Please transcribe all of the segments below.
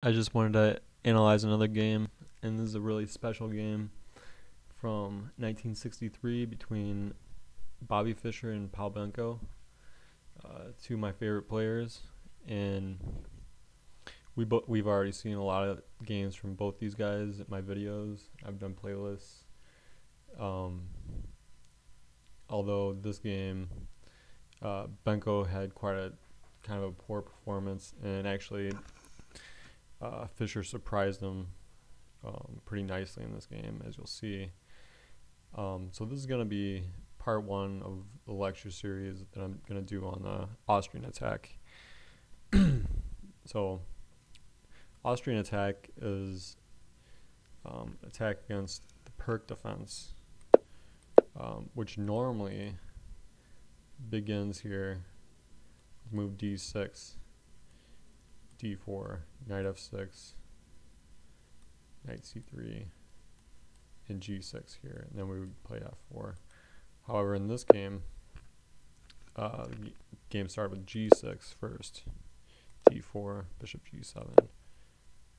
I just wanted to analyze another game, and this is a really special game from 1963 between Bobby Fischer and Paul Benko, two of my favorite players. And we've already seen a lot of games from both these guys in my videos. I've done playlists. Um, Although this game, Benko had quite a kind of a poor performance, and actually Fischer surprised him pretty nicely in this game, as you'll see. So this is going to be part one of the lecture series that I'm going to do on the Austrian Attack. So Austrian Attack is attack against the Perk defense, which normally begins here with move d6, d4, knight f6, knight c3, and g6 here, and then we would play f4. However, in this game, the game started with g6 first, d4, bishop g7,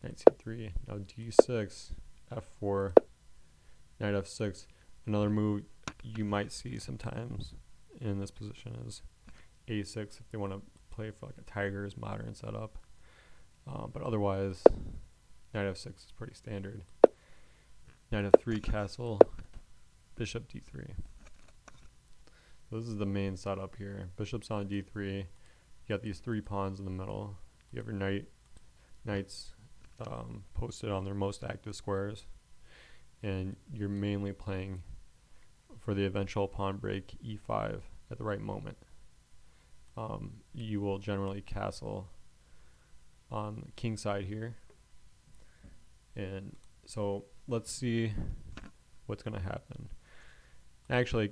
knight c3, now d6, f4, knight f6. Another move you might see sometimes in this position is a6 if they want to play for like a Tiger's modern setup. But otherwise, knight f6 is pretty standard. Knight f3 castle, bishop d3. So this is the main setup here. Bishop's on d3. You got these three pawns in the middle. You have your knights posted on their most active squares, and you're mainly playing for the eventual pawn break e5 at the right moment. You will generally castle on the king side here, and so let's see what's going to happen. Actually,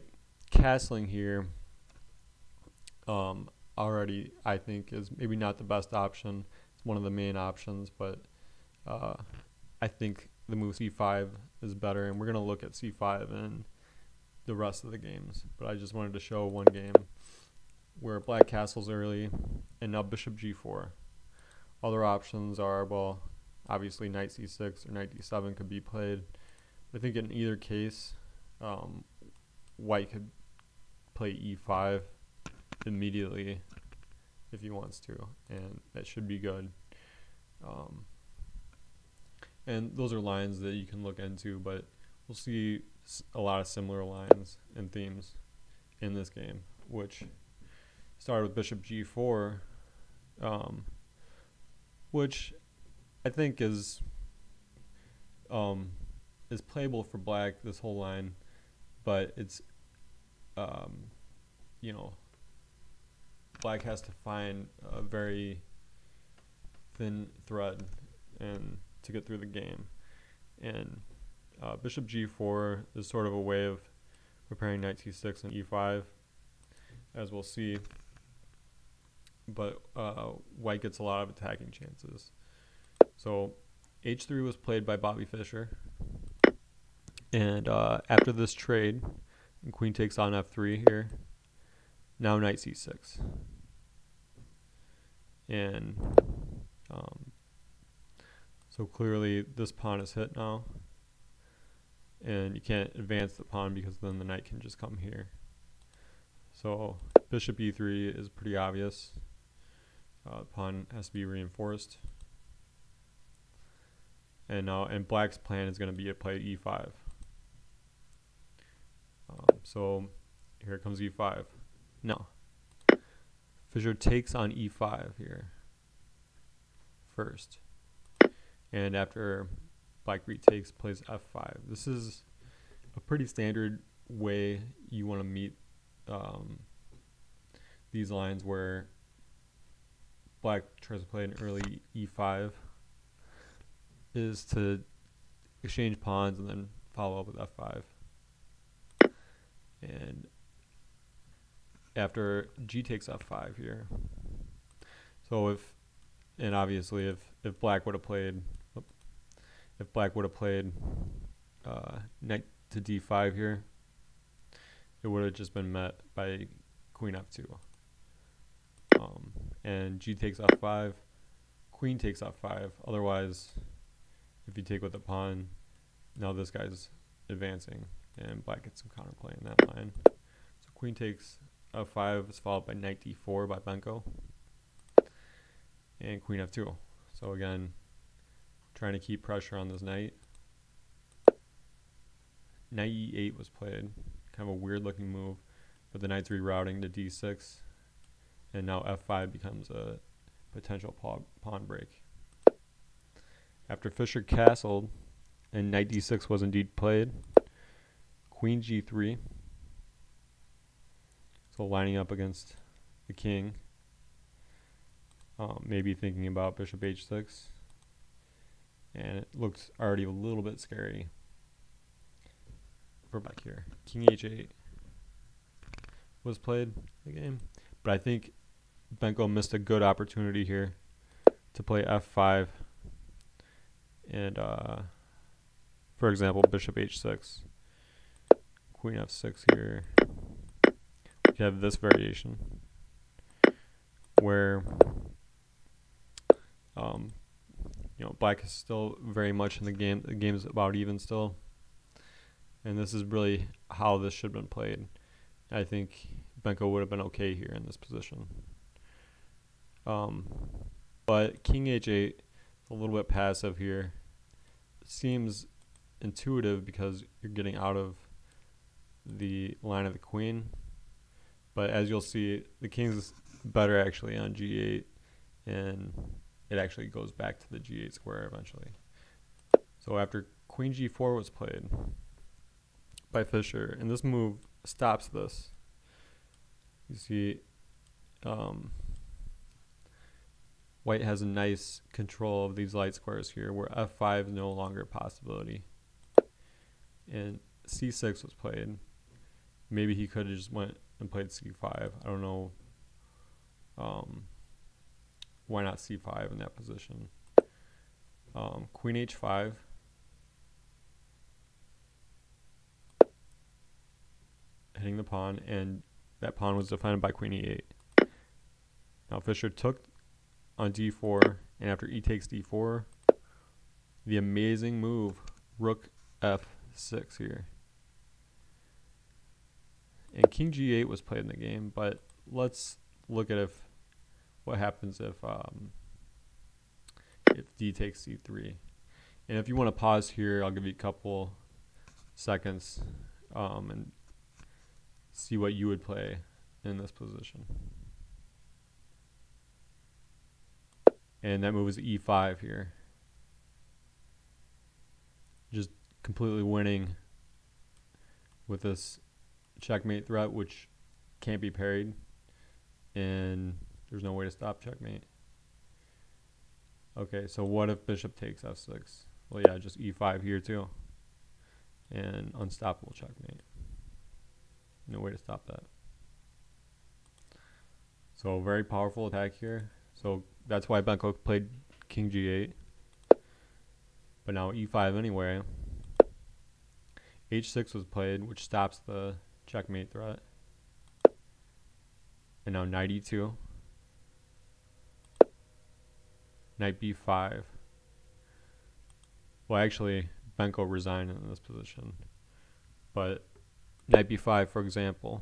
castling here already I think is maybe not the best option. It's one of the main options, but I think the move c5 is better, and we're going to look at c5 in the rest of the games. But I just wanted to show one game where black castles early, and now bishop g4. Other options are, well, obviously knight c6 or knight d7 could be played. I think in either case, white could play e5 immediately if he wants to, and that should be good. And those are lines that you can look into, but we'll see a lot of similar lines and themes in this game, which started with bishop g4, which I think is playable for black, this whole line, but it's you know, black has to find a very thin thread and to get through the game. And bishop g4 is sort of a way of preparing knight c6 and e5, as we'll see, but white gets a lot of attacking chances. So h3 was played by Bobby Fischer, and after this trade, and queen takes on f3 here, now knight c6, and so clearly this pawn is hit now, and you can't advance the pawn because then the knight can just come here. So bishop e3 is pretty obvious. The pawn has to be reinforced, and black's plan is going to be to play e5. So here comes e5. No, Fischer takes on e5 here first, and after black retakes, plays f5. This is a pretty standard way you want to meet these lines, where black tries to play an early e5, is to exchange pawns and then follow up with f5. And after g takes f5 here, so obviously if black would have played knight to d5 here, it would have just been met by queen f2. And g takes f5, queen takes f5. Otherwise, if you take with the pawn, now this guy's advancing, and black gets some counterplay in that line. So queen takes f5 is followed by knight d4 by Benko, and queen f2. So again, trying to keep pressure on this knight. Knight e8 was played, kind of a weird looking move, but the knight's rerouting to d6, and now f5 becomes a potential pawn break. After Fischer castled and knight d6 was indeed played, queen g3, so lining up against the king, maybe thinking about bishop h6, and it looks already a little bit scary. We're back here. King h8 was played in the game, but I think Benko missed a good opportunity here to play f5 and for example bishop h6, queen f6 here. We have this variation where black is still very much in the game. The game's about even still, and this is really how this should have been played. I think Benko would have been okay here in this position. But king h8, a little bit passive here. Seems intuitive because you're getting out of the line of the queen. But as you'll see, the king's better actually on g8, and it actually goes back to the g8 square eventually. So after queen g4 was played by Fischer, and this move stops this. You see white has a nice control of these light squares here, where f5 is no longer a possibility. And c6 was played. Maybe he could have just went and played c5. I don't know why not c5 in that position. Queen h5. Hitting the pawn, and that pawn was defended by queen e8. Now Fischer took on d4, and after e takes d4, the amazing move, rook f6 here. And king g8 was played in the game, but let's look at what happens if d takes c3. And if you want to pause here, I'll give you a couple seconds and see what you would play in this position. And that move is e5 here. Just completely winning with this checkmate threat, which can't be parried, and there's no way to stop checkmate. Okay, so what if bishop takes f6? Well, yeah, just e5 here too, and unstoppable checkmate. No way to stop that. So very powerful attack here. So that's why Benko played king g8. But now e5 anyway. h6 was played, which stops the checkmate threat. And now knight e2. Knight b5. Well, actually, Benko resigned in this position. But knight b5, for example,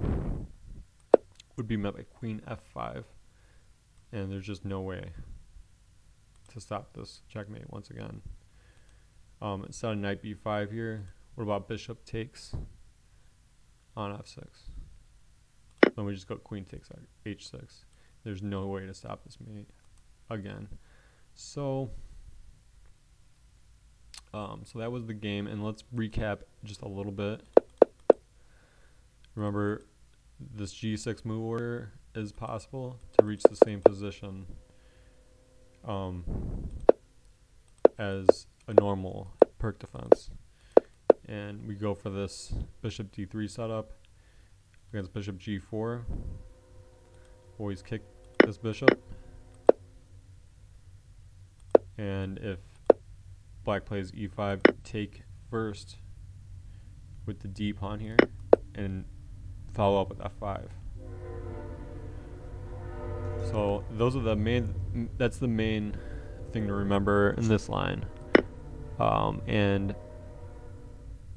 would be met by queen f5. And there's just no way to stop this checkmate once again. Instead of knight b5 here, what about bishop takes on f6? Then we just go queen takes h6. There's no way to stop this mate again. So so that was the game, and let's recap just a little bit. Remember, this g6 move order is possible to reach the same position as a normal perk defense. And we go for this bishop d3 setup against bishop g4. Always kick this bishop. And if black plays e5, take first with the d pawn here and follow up with f5. So those are the main, that's the main thing to remember in this line. And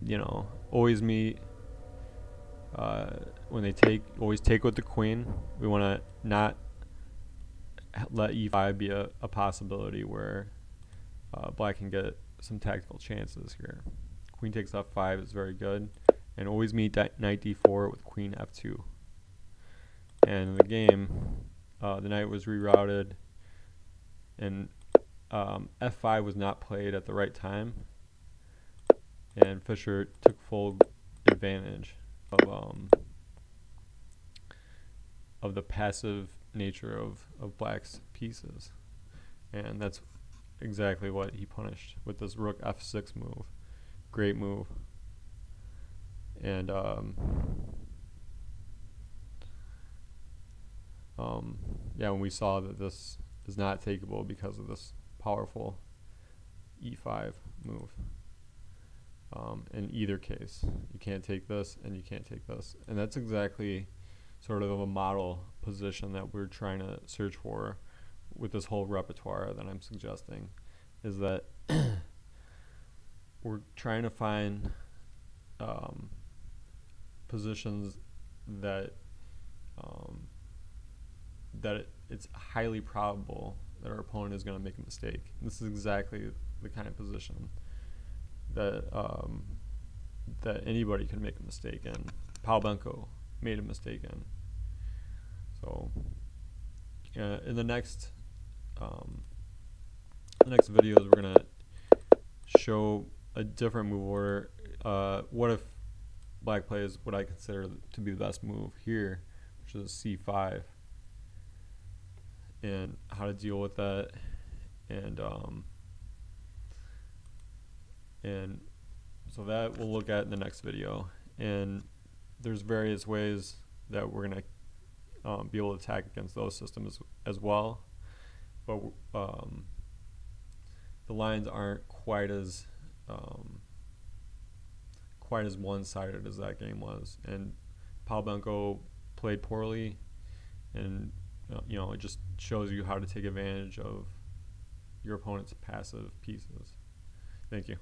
you know, always meet when they take, always take with the queen. We want to not let e5 be a possibility where black can get some tactical chances here. Queen takes f5 is very good, and always meet knight d4 with queen f2. And in the game, the knight was rerouted, and f5 was not played at the right time, and Fischer took full advantage of the passive nature of black's pieces, and that's exactly what he punished with this rook f6 move. Great move. And yeah, when we saw that this is not takeable because of this powerful e5 move. In either case, you can't take this and you can't take this, and that's exactly sort of a model position that we're trying to search for with this whole repertoire that I'm suggesting, is that we're trying to find positions that it's highly probable that our opponent is going to make a mistake. And this is exactly the kind of position that that anybody can make a mistake in. Pavlenko made a mistake in. So in the next videos, we're gonna show a different move order. What if black plays what I consider to be the best move here, which is c5, and how to deal with that, and so that we'll look at in the next video. And there's various ways that we're going to be able to attack against those systems as well, but the lines aren't quite as one-sided as that game was, and Pavlenko played poorly, and you know, it just shows you how to take advantage of your opponent's passive pieces. Thank you.